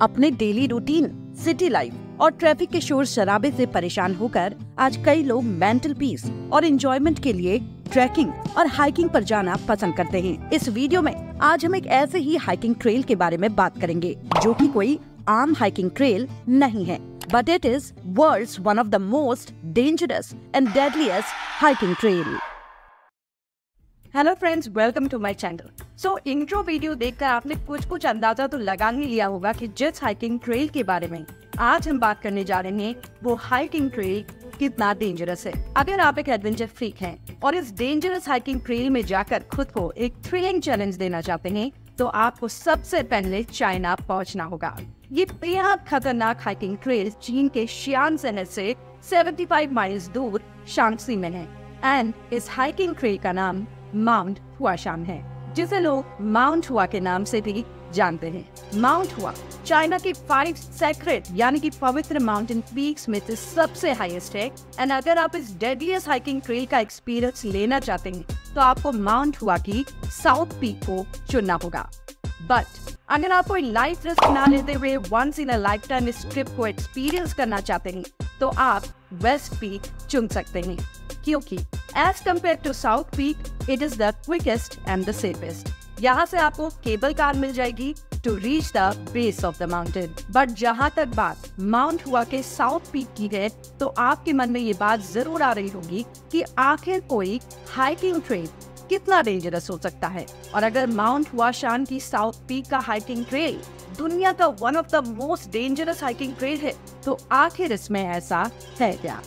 अपने daily routine, city life और traffic के शोर शराबे से परेशान होकर आज कई लोग मेंटल पीस और एंजॉयमेंट के लिए ट्रैकिंग और हाइकिंग पर जाना पसंद करते हैं। इस वीडियो में आज हम एक ऐसे ही हाइकिंग ट्रेल के बारे में बात करेंगे जो कि कोई आम हाइकिंग ट्रेल नहीं है, but it is world's one of the most dangerous and deadliest hiking trail. Hello friends, welcome to my channel. So intro video देखकर आपने कुछ अंदाजा तो लगा ही लिया होगा कि जिस हाइकिंग ट्रेल के बारे में आज हम बात करने जा रहे हैं वो हाइकिंग ट्रेल कितना डेंजरस है। अगर आप एक एडवेंचर फ्रीक हैं और इस डेंजरस हाइकिंग ट्रेल में जाकर खुद को एक थ्रिलिंग चैलेंज देना चाहते हैं तो आपको सबसे पहले चाइना पहुंचना होगा। ये बेहद खतरनाक हाइकिंग ट्रेल चीन के शियान शहर से 75 माइल्स दूर शांक्सी में है एंड इस हाइकिंग ट्रेल का नाम माउंट हुआशान है, जिसे लोग माउंट हुआ के नाम से भी जानते हैं। माउंट हुआ चाइना की 5 सेक्रेट यानी कि पवित्र माउंटेन पीक्स में से सबसे हाईएस्ट है एंड अगर आप इस डेडलीस्ट हाइकिंग ट्रेल का एक्सपीरियंस लेना चाहते हैं तो आपको माउंट हुआ की साउथ पीक को चुनना होगा। बट अगर आप कोई लाइफ रिस्क ना लेते हुए once in a life time इस ट्रिप को एक्सपीरियंस करना चाहते हैं तो आप वेस्ट पीक चुन सकते हैं, क्योंकि as compare to south peak it is the quickest and the safest. यहाँ से आपको केबल कार मिल जाएगी to reach the base of the mountain. But जहाँ तक बात माउंट हुआ के साउथ पीक की है तो आपके मन में ये बात जरूर आ रही होगी कि आखिर कोई हाइकिंग ट्रेल कितना डेंजरस हो सकता है, और अगर माउंट हुआशान की साउथ पीक का हाइकिंग ट्रेल दुनिया का one of the most dangerous hiking trail है तो आखिर इसमें ऐसा है क्या?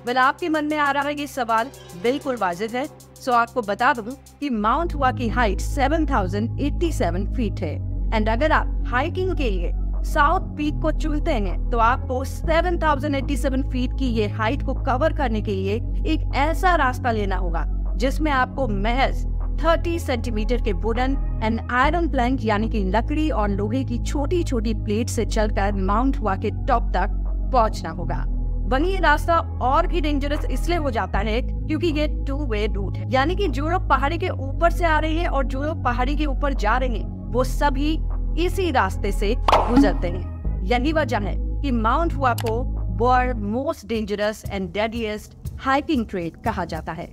वेल, आपके मन में आ रहा है ये सवाल बिल्कुल वाजिब है। सो आपको बता दूं कि माउंट हुआ की हाइट 7087 फीट है एंड अगर आप हाइकिंग के लिए साउथ पीक को चुनते हैं तो आपको 7087 फीट की ये हाइट को कवर करने के लिए एक ऐसा रास्ता लेना होगा जिसमें आपको महज 30 सेंटीमीटर के वुडन एंड आयरन प्लैंक यानी कि लकड़ी और लोहे की छोटी छोटी प्लेट से चलकर माउंट हुआ के टॉप तक पहुंचना होगा। वहीं ये रास्ता और भी डेंजरस इसलिए हो जाता है क्योंकि ये 2 वे रूट है, यानी कि जो लोग पहाड़ी के ऊपर से आ रहे हैं और जो लोग पहाड़ी के ऊपर जा रहे हैं वो सभी इसी रास्ते से गुजरते हैं। यही वजह है कि माउंट हुआ को world most dangerous and deadliest hiking trail कहा जाता है।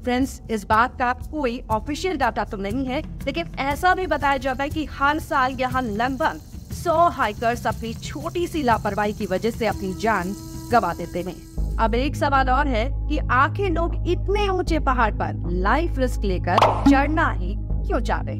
फ्रेंड्स, इस बात का कोई ऑफिशियल डाटा तो नहीं है, लेकिन ऐसा भी बताया जाता है कि हर साल यहाँ लगभग 100 हाइकर्स अपनी छोटी सी लापरवाही की वजह से अपनी जान गवा देते हैं। अब एक सवाल और है कि आखिर लोग इतने ऊंचे पहाड़ पर लाइफ रिस्क लेकर चढ़ना ही क्यों चाहते?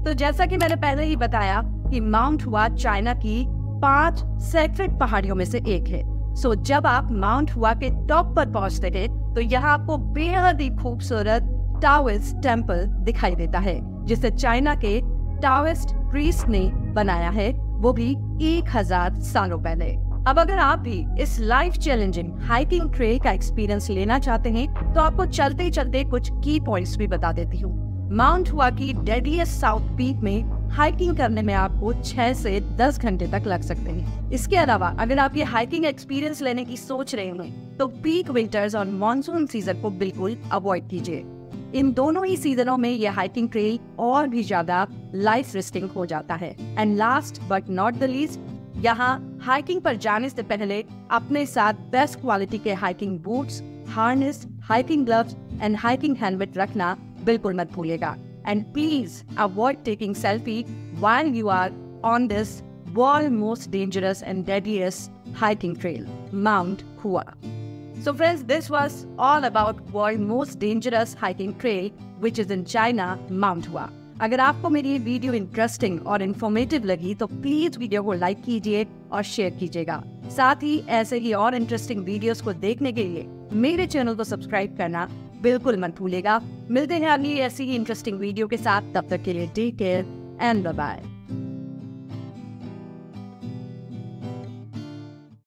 तो जैसा कि मैंने पहले ही बताया कि माउंट हुआ चाइना की 5 सेक्रेट पहाड़ियों में से एक है। सो जब आप माउंट हुआ के टॉप पर पहुंचते हैं तो यहाँ आपको बेहद ही खूबसूरत टाओइस्ट टेम्पल दिखाई देता है, जिसे चाइना के टाओइस्ट प्रीस्ट ने बनाया है, वो भी 1000 सालों पहले। अब अगर आप भी इस लाइफ चैलेंजिंग हाइकिंग ट्रेल का एक्सपीरियंस लेना चाहते हैं तो आपको चलते चलते कुछ की पॉइंट्स भी बता देती हूँ। माउंट हुआ की डेडलीस्ट साउथ पीक में हाइकिंग करने में आपको 6 से 10 घंटे तक लग सकते हैं। इसके अलावा अगर आप ये हाइकिंग एक्सपीरियंस लेने की सोच रहे हैं तो पीक विंटर्स और मॉनसून सीजन को बिल्कुल अवॉइड कीजिए। इन दोनों ही सीजनों में ये हाइकिंग ट्रेल और भी ज्यादा लाइफ रिस्किंग हो जाता है। And last but not the least, यहाँ हाइकिंग पर जाने से पहले अपने साथ बेस्ट क्वालिटी के hiking boots, harness, hiking gloves and hiking helmet रखना बिल्कुल मत भूलिएगा। And please avoid taking selfie while you are on this world most dangerous and deadliest hiking trail, Mount Hua. So friends, this was all about world most dangerous hiking trail which is in China, Mount Hua. अगर आपको मेरी ये video interesting और informative लगी तो please video को like कीजिए और शेयर कीजिएगा। साथ ही ऐसे ही और इंटरेस्टिंग वीडियोस को देखने के लिए मेरे चैनल को सब्सक्राइब करना बिल्कुल मत भूलिएगा। मिलते हैं अगली ऐसी ही इंटरेस्टिंग वीडियो के साथ, तब तक के लिए take care and bye bye.